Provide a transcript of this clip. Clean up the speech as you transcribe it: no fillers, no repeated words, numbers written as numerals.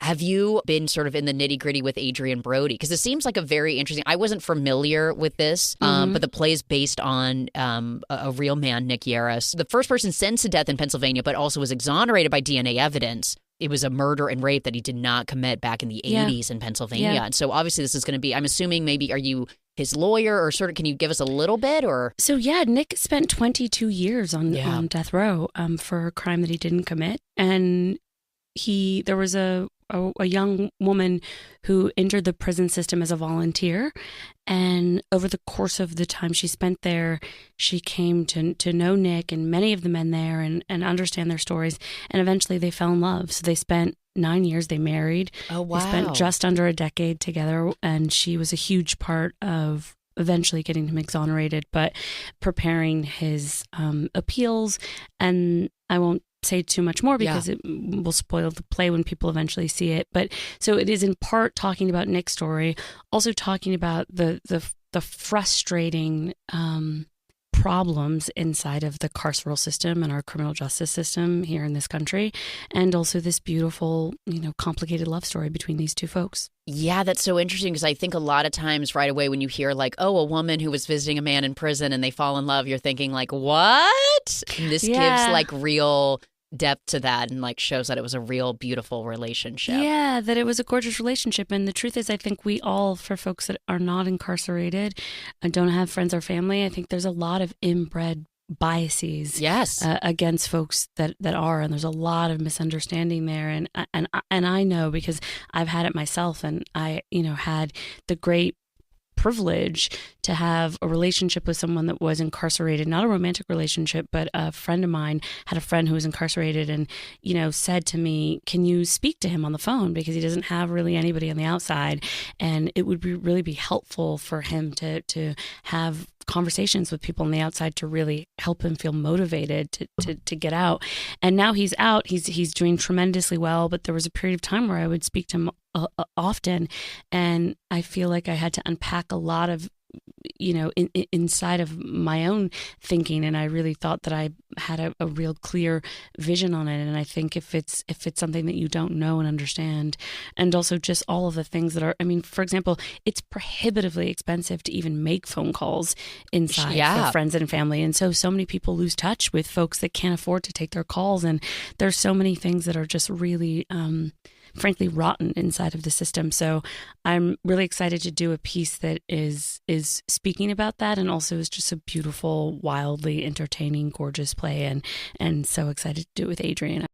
Have you been sort of in the nitty gritty with Adrien Brody? Because it seems like a very interesting, I wasn't familiar with this, but the play is based on a real man, Nick Yaris, the first person sentenced to death in Pennsylvania, but also was exonerated by DNA evidence. It was a murder and rape that he did not commit back in the 80s in Pennsylvania. Yeah. And so obviously this is going to be, I'm assuming maybe, are you his lawyer or sort of, can you give us a little bit or? So yeah, Nick spent 22 years on death row for a crime that he didn't commit. And there was a young woman who entered the prison system as a volunteer. And over the course of the time she spent there, she came to know Nick and many of the men there and understand their stories. And eventually they fell in love. So they spent 9 years, they married. Oh, wow. They spent just under a decade together. And she was a huge part of eventually getting him exonerated, but preparing his appeals. And I won't say too much more because it will spoil the play when people eventually see it. But so it is in part talking about Nick's story, also talking about the frustrating problems inside of the carceral system and our criminal justice system here in this country, and also this beautiful, complicated love story between these two folks. Yeah, that's so interesting because I think a lot of times right away when you hear like, oh, a woman who was visiting a man in prison and they fall in love, you're thinking like, what? And this gives like real depth to that and like shows that it was a real beautiful relationship. Yeah, that it was a gorgeous relationship. And the truth is, I think we all, for folks that are not incarcerated and don't have friends or family, I think there's a lot of inbred biases against folks that are, and there's a lot of misunderstanding there. And I know because I've had it myself, and I had the great privilege to have a relationship with someone that was incarcerated, not a romantic relationship, but a friend of mine had a friend who was incarcerated and, said to me, can you speak to him on the phone? Because he doesn't have really anybody on the outside. And it would really be helpful for him to have conversations with people on the outside to really help him feel motivated to get out. And now he's out. He's doing tremendously well. But there was a period of time where I would speak to him often, and I feel like I had to unpack a lot of inside of my own thinking, and I really thought that I had a real clear vision on it. And I think if it's something that you don't know and understand, and also just all of the things that are, for example, it's prohibitively expensive to even make phone calls inside for friends and family, and so many people lose touch with folks that can't afford to take their calls, and there's so many things that are just really frankly rotten inside of the system. So I'm really excited to do a piece that is speaking about that, and also is just a beautiful, wildly entertaining, gorgeous play, and so excited to do it with Adrien.